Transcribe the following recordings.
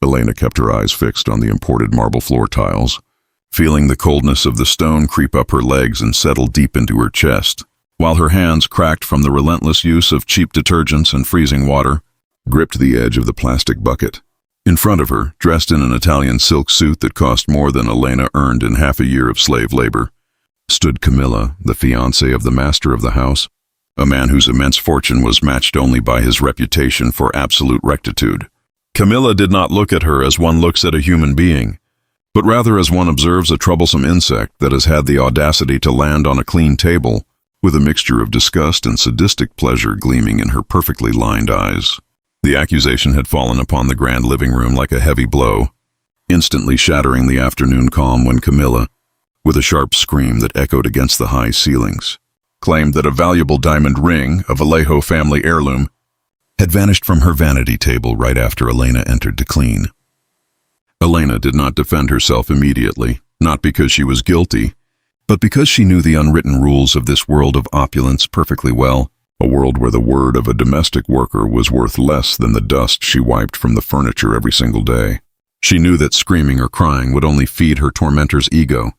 Elena kept her eyes fixed on the imported marble floor tiles, feeling the coldness of the stone creep up her legs and settle deep into her chest, while her hands, cracked from the relentless use of cheap detergents and freezing water, gripped the edge of the plastic bucket. In front of her, dressed in an Italian silk suit that cost more than Elena earned in half a year of slave labor, stood Camilla, the fiancé of the master of the house, a man whose immense fortune was matched only by his reputation for absolute rectitude. Camilla did not look at her as one looks at a human being, but rather as one observes a troublesome insect that has had the audacity to land on a clean table, with a mixture of disgust and sadistic pleasure gleaming in her perfectly lined eyes. The accusation had fallen upon the grand living room like a heavy blow, instantly shattering the afternoon calm when Camilla, with a sharp scream that echoed against the high ceilings, claimed that a valuable diamond ring, a Vallejo family heirloom, had vanished from her vanity table right after Elena entered to clean. Elena did not defend herself immediately, not because she was guilty, but because she knew the unwritten rules of this world of opulence perfectly well, a world where the word of a domestic worker was worth less than the dust she wiped from the furniture every single day. She knew that screaming or crying would only feed her tormentor's ego,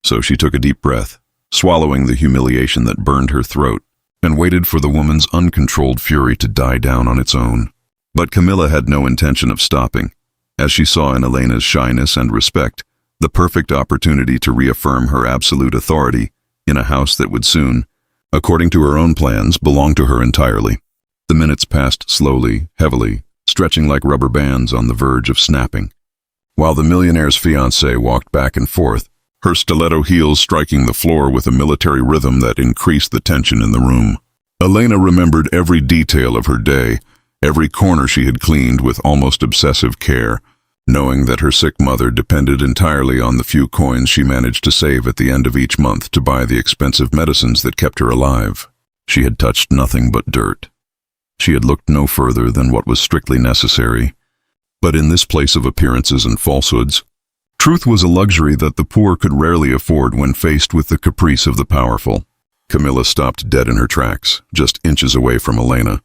so she took a deep breath, swallowing the humiliation that burned her throat, and waited for the woman's uncontrolled fury to die down on its own. But Camilla had no intention of stopping, as she saw in Elena's shyness and respect the perfect opportunity to reaffirm her absolute authority in a house that would soon, according to her own plans, belong to her entirely. The minutes passed slowly, heavily, stretching like rubber bands on the verge of snapping, while the millionaire's fiancé walked back and forth, her stiletto heels striking the floor with a military rhythm that increased the tension in the room. Elena remembered every detail of her day, every corner she had cleaned with almost obsessive care, knowing that her sick mother depended entirely on the few coins she managed to save at the end of each month to buy the expensive medicines that kept her alive. She had touched nothing but dirt. She had looked no further than what was strictly necessary. But in this place of appearances and falsehoods, truth was a luxury that the poor could rarely afford when faced with the caprice of the powerful. Camilla stopped dead in her tracks, just inches away from Elena,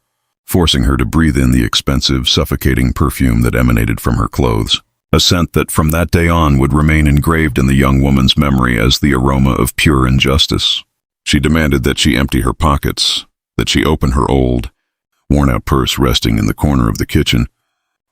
forcing her to breathe in the expensive, suffocating perfume that emanated from her clothes, a scent that from that day on would remain engraved in the young woman's memory as the aroma of pure injustice. She demanded that she empty her pockets, that she open her old, worn-out purse resting in the corner of the kitchen,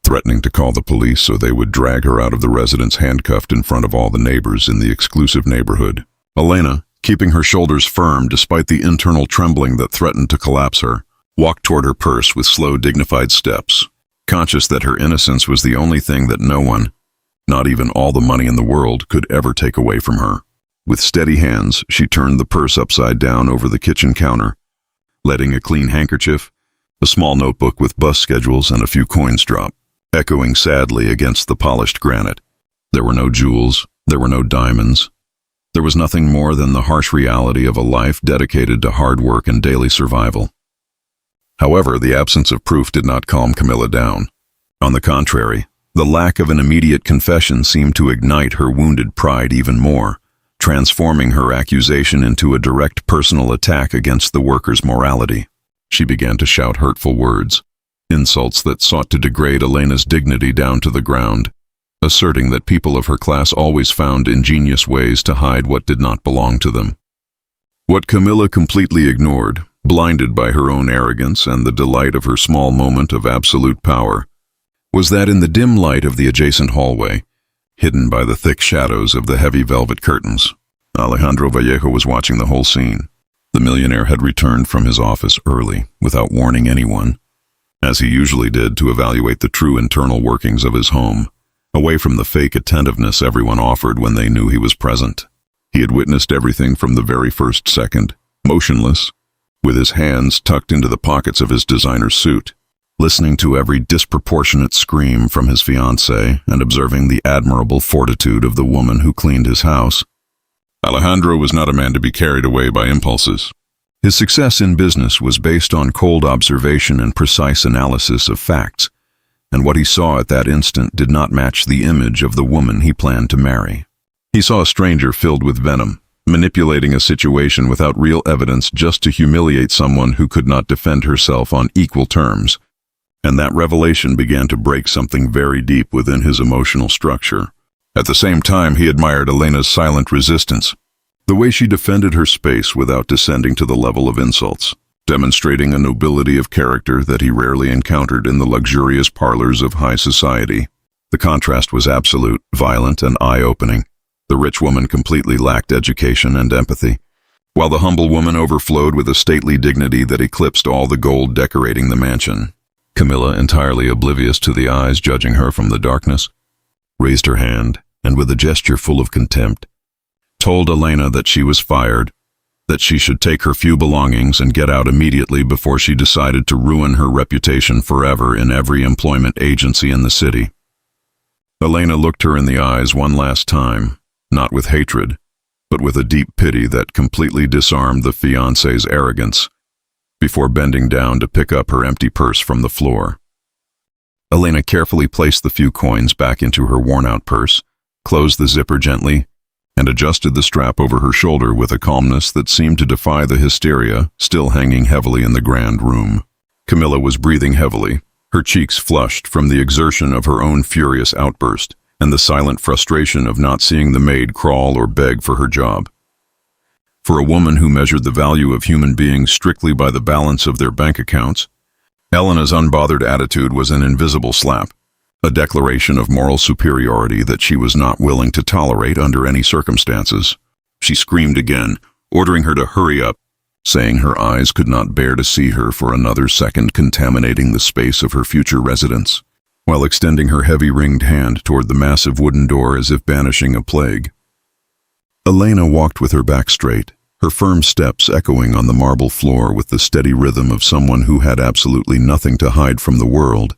threatening to call the police so they would drag her out of the residence handcuffed in front of all the neighbors in the exclusive neighborhood. Elena, keeping her shoulders firm despite the internal trembling that threatened to collapse her, walked toward her purse with slow, dignified steps, conscious that her innocence was the only thing that no one, not even all the money in the world, could ever take away from her. With steady hands, she turned the purse upside down over the kitchen counter, letting a clean handkerchief, a small notebook with bus schedules, and a few coins drop, echoing sadly against the polished granite. There were no jewels, there were no diamonds. There was nothing more than the harsh reality of a life dedicated to hard work and daily survival. However, the absence of proof did not calm Camilla down. On the contrary, the lack of an immediate confession seemed to ignite her wounded pride even more, transforming her accusation into a direct personal attack against the worker's morality. She began to shout hurtful words, insults that sought to degrade Elena's dignity down to the ground, asserting that people of her class always found ingenious ways to hide what did not belong to them. What Camilla completely ignored, blinded by her own arrogance and the delight of her small moment of absolute power, was that in the dim light of the adjacent hallway, hidden by the thick shadows of the heavy velvet curtains, Alejandro Vallejo was watching the whole scene. The millionaire had returned from his office early, without warning anyone, as he usually did, to evaluate the true internal workings of his home, away from the fake attentiveness everyone offered when they knew he was present. He had witnessed everything from the very first second, motionless, with his hands tucked into the pockets of his designer suit, listening to every disproportionate scream from his fiancée and observing the admirable fortitude of the woman who cleaned his house. Alejandro was not a man to be carried away by impulses. His success in business was based on cold observation and precise analysis of facts, and what he saw at that instant did not match the image of the woman he planned to marry. He saw a stranger filled with venom, manipulating a situation without real evidence just to humiliate someone who could not defend herself on equal terms. and that revelation began to break something very deep within his emotional structure. At the same time, he admired Elena's silent resistance, the way she defended her space without descending to the level of insults, demonstrating a nobility of character that he rarely encountered in the luxurious parlors of high society. The contrast was absolute, violent, and eye-opening. The rich woman completely lacked education and empathy, while the humble woman overflowed with a stately dignity that eclipsed all the gold decorating the mansion. Camilla, entirely oblivious to the eyes judging her from the darkness, raised her hand, and with a gesture full of contempt, told Elena that she was fired, that she should take her few belongings and get out immediately before she decided to ruin her reputation forever in every employment agency in the city. Elena looked her in the eyes one last time, not with hatred, but with a deep pity that completely disarmed the fiancé's arrogance, before bending down to pick up her empty purse from the floor. Elena carefully placed the few coins back into her worn-out purse, closed the zipper gently, and adjusted the strap over her shoulder with a calmness that seemed to defy the hysteria still hanging heavily in the grand room. Camilla was breathing heavily, her cheeks flushed from the exertion of her own furious outburst and the silent frustration of not seeing the maid crawl or beg for her job. For a woman who measured the value of human beings strictly by the balance of their bank accounts, Elena's unbothered attitude was an invisible slap, a declaration of moral superiority that she was not willing to tolerate under any circumstances. She screamed again, ordering her to hurry up, saying her eyes could not bear to see her for another second contaminating the space of her future residence, while extending her heavy ringed hand toward the massive wooden door as if banishing a plague. Elena walked with her back straight, her firm steps echoing on the marble floor with the steady rhythm of someone who had absolutely nothing to hide from the world,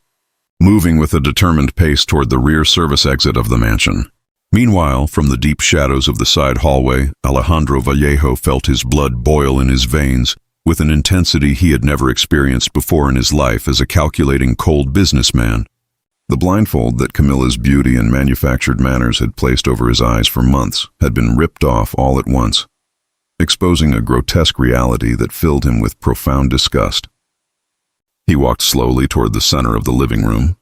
moving with a determined pace toward the rear service exit of the mansion. Meanwhile, from the deep shadows of the side hallway, Alejandro Vallejo felt his blood boil in his veins with an intensity he had never experienced before in his life as a calculating, cold businessman. The blindfold that Camilla's beauty and manufactured manners had placed over his eyes for months had been ripped off all at once, exposing a grotesque reality that filled him with profound disgust. He walked slowly toward the center of the living room,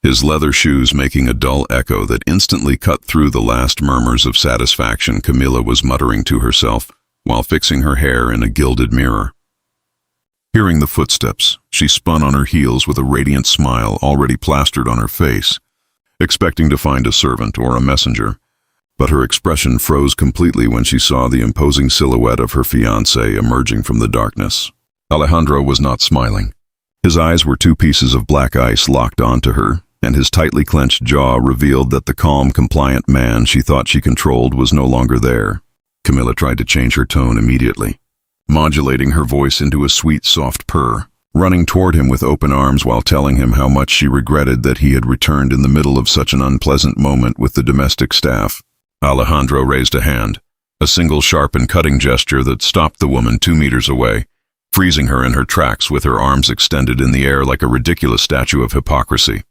his leather shoes making a dull echo that instantly cut through the last murmurs of satisfaction Camilla was muttering to herself while fixing her hair in a gilded mirror. Hearing the footsteps, she spun on her heels with a radiant smile already plastered on her face, expecting to find a servant or a messenger, but her expression froze completely when she saw the imposing silhouette of her fiancé emerging from the darkness. Alejandro was not smiling. His eyes were two pieces of black ice locked onto her, and his tightly clenched jaw revealed that the calm, compliant man she thought she controlled was no longer there. Camilla tried to change her tone immediately, modulating her voice into a sweet, soft purr, running toward him with open arms while telling him how much she regretted that he had returned in the middle of such an unpleasant moment with the domestic staff. Alejandro raised a hand, a single sharp and cutting gesture that stopped the woman 2 meters away, freezing her in her tracks with her arms extended in the air like a ridiculous statue of hypocrisy.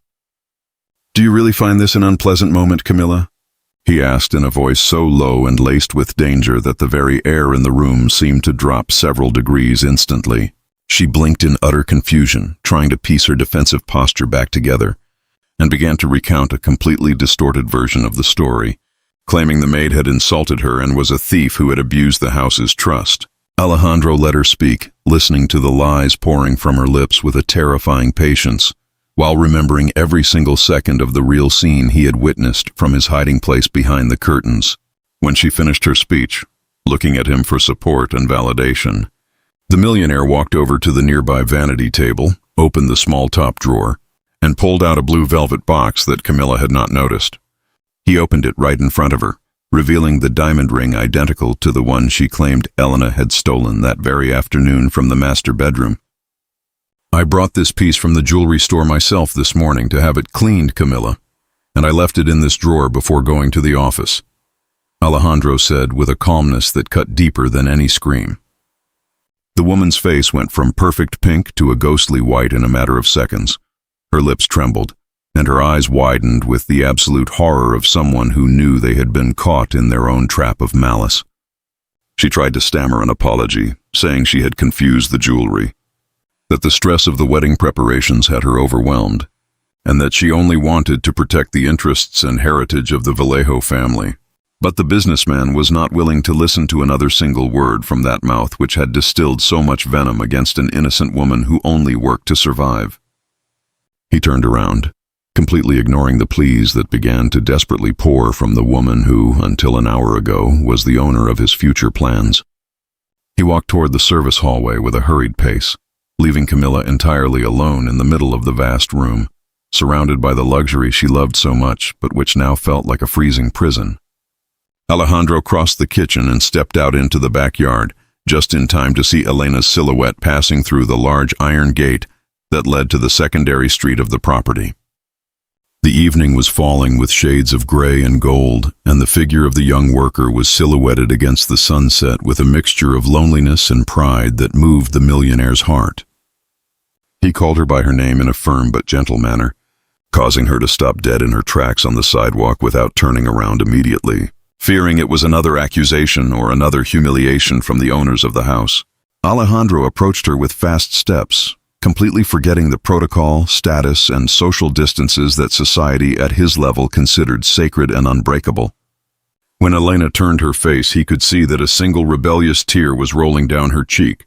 "Do you really find this an unpleasant moment, Camilla?" he asked in a voice so low and laced with danger that the very air in the room seemed to drop several degrees instantly. She blinked in utter confusion, trying to piece her defensive posture back together, and began to recount a completely distorted version of the story, claiming the maid had insulted her and was a thief who had abused the house's trust. Alejandro let her speak, listening to the lies pouring from her lips with a terrifying patience, while remembering every single second of the real scene he had witnessed from his hiding place behind the curtains. When she finished her speech, looking at him for support and validation, the millionaire walked over to the nearby vanity table, opened the small top drawer, and pulled out a blue velvet box that Camilla had not noticed. He opened it right in front of her, revealing the diamond ring identical to the one she claimed Elena had stolen that very afternoon from the master bedroom. "I brought this piece from the jewelry store myself this morning to have it cleaned, Camilla, and I left it in this drawer before going to the office," Alejandro said with a calmness that cut deeper than any scream. The woman's face went from perfect pink to a ghostly white in a matter of seconds. Her lips trembled, and her eyes widened with the absolute horror of someone who knew they had been caught in their own trap of malice. She tried to stammer an apology, saying she had confused the jewelry. that the stress of the wedding preparations had her overwhelmed, and that she only wanted to protect the interests and heritage of the Vallejo family. But the businessman was not willing to listen to another single word from that mouth which had distilled so much venom against an innocent woman who only worked to survive. He turned around, completely ignoring the pleas that began to desperately pour from the woman who, until an hour ago, was the owner of his future plans. He walked toward the service hallway with a hurried pace, leaving Camilla entirely alone in the middle of the vast room, surrounded by the luxury she loved so much, but which now felt like a freezing prison. Alejandro crossed the kitchen and stepped out into the backyard, just in time to see Elena's silhouette passing through the large iron gate that led to the secondary street of the property. The evening was falling with shades of gray and gold, and the figure of the young worker was silhouetted against the sunset with a mixture of loneliness and pride that moved the millionaire's heart. He called her by her name in a firm but gentle manner, causing her to stop dead in her tracks on the sidewalk without turning around immediately, fearing it was another accusation or another humiliation from the owners of the house. Alejandro approached her with fast steps, completely forgetting the protocol, status, and social distances that society at his level considered sacred and unbreakable. When Elena turned her face, he could see that a single rebellious tear was rolling down her cheek,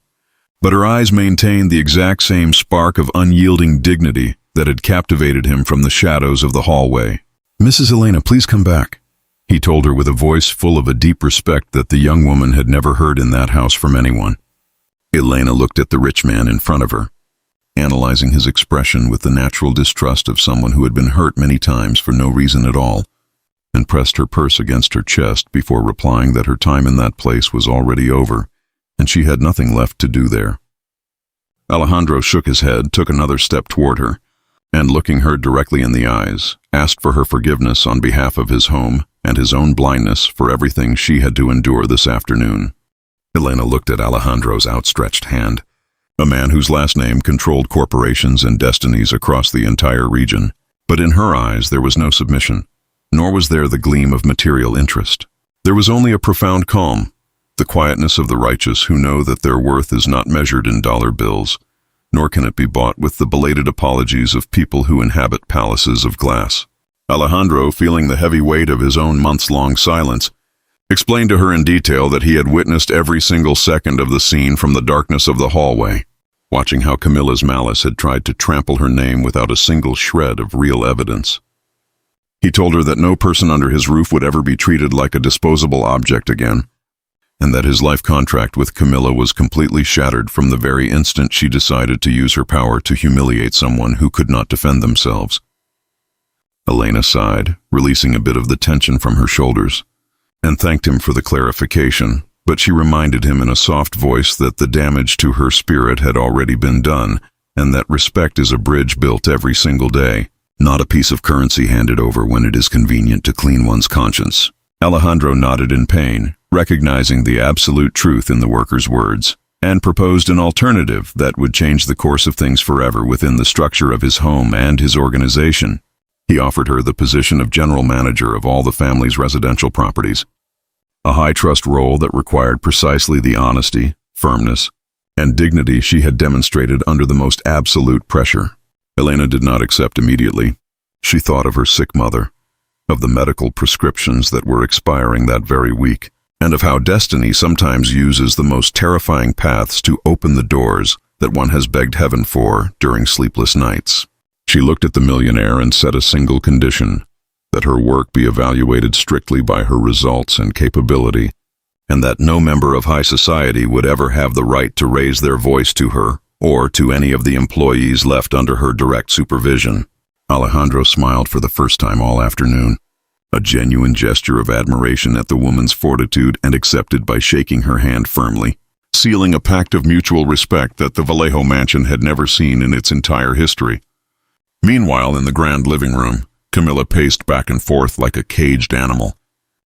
but her eyes maintained the exact same spark of unyielding dignity that had captivated him from the shadows of the hallway. "Mrs. Elena, please come back," he told her with a voice full of a deep respect that the young woman had never heard in that house from anyone. Elena looked at the rich man in front of her, analyzing his expression with the natural distrust of someone who had been hurt many times for no reason at all, and pressed her purse against her chest before replying that her time in that place was already over, and she had nothing left to do there. Alejandro shook his head, took another step toward her, and looking her directly in the eyes, asked for her forgiveness on behalf of his home and his own blindness for everything she had to endure this afternoon. Elena looked at Alejandro's outstretched hand, a man whose last name controlled corporations and destinies across the entire region, but in her eyes there was no submission, nor was there the gleam of material interest. There was only a profound calm, the quietness of the righteous who know that their worth is not measured in dollar bills, nor can it be bought with the belated apologies of people who inhabit palaces of glass. Alejandro, feeling the heavy weight of his own months-long silence, explained to her in detail that he had witnessed every single second of the scene from the darkness of the hallway, watching how Camilla's malice had tried to trample her name without a single shred of real evidence. He told her that no person under his roof would ever be treated like a disposable object again, and that his life contract with Camilla was completely shattered from the very instant she decided to use her power to humiliate someone who could not defend themselves. Elena sighed, releasing a bit of the tension from her shoulders, and thanked him for the clarification, but she reminded him in a soft voice that the damage to her spirit had already been done, and that respect is a bridge built every single day, not a piece of currency handed over when it is convenient to clean one's conscience. Alejandro nodded in pain, recognizing the absolute truth in the worker's words, and proposed an alternative that would change the course of things forever within the structure of his home and his organization. He offered her the position of general manager of all the family's residential properties, a high-trust role that required precisely the honesty, firmness, and dignity she had demonstrated under the most absolute pressure. Elena did not accept immediately. She thought of her sick mother, of the medical prescriptions that were expiring that very week, and of how destiny sometimes uses the most terrifying paths to open the doors that one has begged heaven for during sleepless nights. She looked at the millionaire and set a single condition, that her work be evaluated strictly by her results and capability, and that no member of high society would ever have the right to raise their voice to her or to any of the employees left under her direct supervision. Alejandro smiled for the first time all afternoon, a genuine gesture of admiration at the woman's fortitude, and accepted by shaking her hand firmly, sealing a pact of mutual respect that the Vallejo mansion had never seen in its entire history. Meanwhile, in the grand living room, Camilla paced back and forth like a caged animal,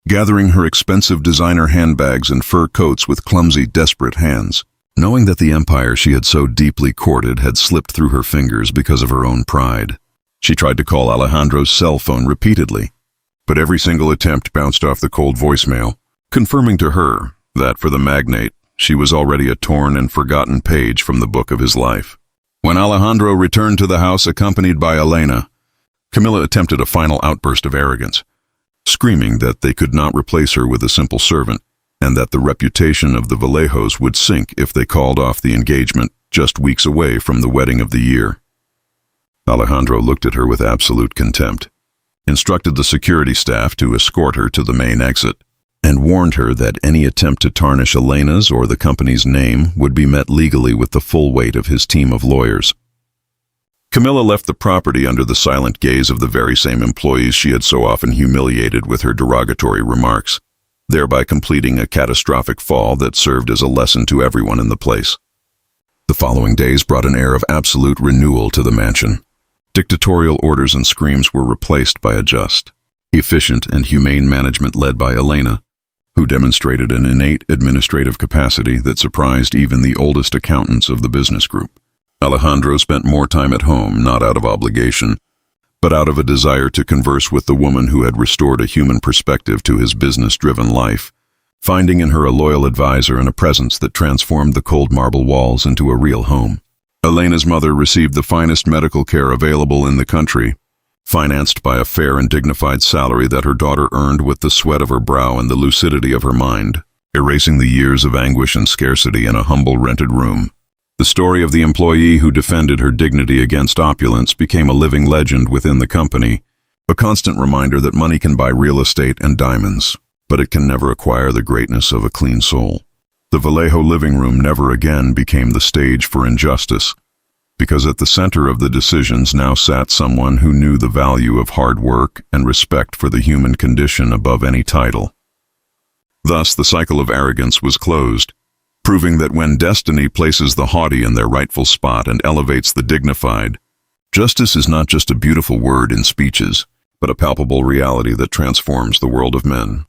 gathering her expensive designer handbags and fur coats with clumsy, desperate hands, knowing that the empire she had so deeply courted had slipped through her fingers because of her own pride. She tried to call Alejandro's cell phone repeatedly, but every single attempt bounced off the cold voicemail, confirming to her that for the magnate, she was already a torn and forgotten page from the book of his life. When Alejandro returned to the house accompanied by Elena, Camilla attempted a final outburst of arrogance, screaming that they could not replace her with a simple servant, and that the reputation of the Vallejos would sink if they called off the engagement just weeks away from the wedding of the year. Alejandro looked at her with absolute contempt, instructed the security staff to escort her to the main exit, and warned her that any attempt to tarnish Elena's or the company's name would be met legally with the full weight of his team of lawyers. Camilla left the property under the silent gaze of the very same employees she had so often humiliated with her derogatory remarks, thereby completing a catastrophic fall that served as a lesson to everyone in the place. The following days brought an air of absolute renewal to the mansion. Dictatorial orders and screams were replaced by a just, efficient, and humane management led by Elena, who demonstrated an innate administrative capacity that surprised even the oldest accountants of the business group. Alejandro spent more time at home, not out of obligation, but out of a desire to converse with the woman who had restored a human perspective to his business-driven life, finding in her a loyal advisor and a presence that transformed the cold marble walls into a real home. Elena's mother received the finest medical care available in the country, financed by a fair and dignified salary that her daughter earned with the sweat of her brow and the lucidity of her mind, erasing the years of anguish and scarcity in a humble rented room. The story of the employee who defended her dignity against opulence became a living legend within the company, a constant reminder that money can buy real estate and diamonds, but it can never acquire the greatness of a clean soul. The Vallejo living room never again became the stage for injustice, because at the center of the decisions now sat someone who knew the value of hard work and respect for the human condition above any title. Thus, the cycle of arrogance was closed, proving that when destiny places the haughty in their rightful spot and elevates the dignified, justice is not just a beautiful word in speeches, but a palpable reality that transforms the world of men.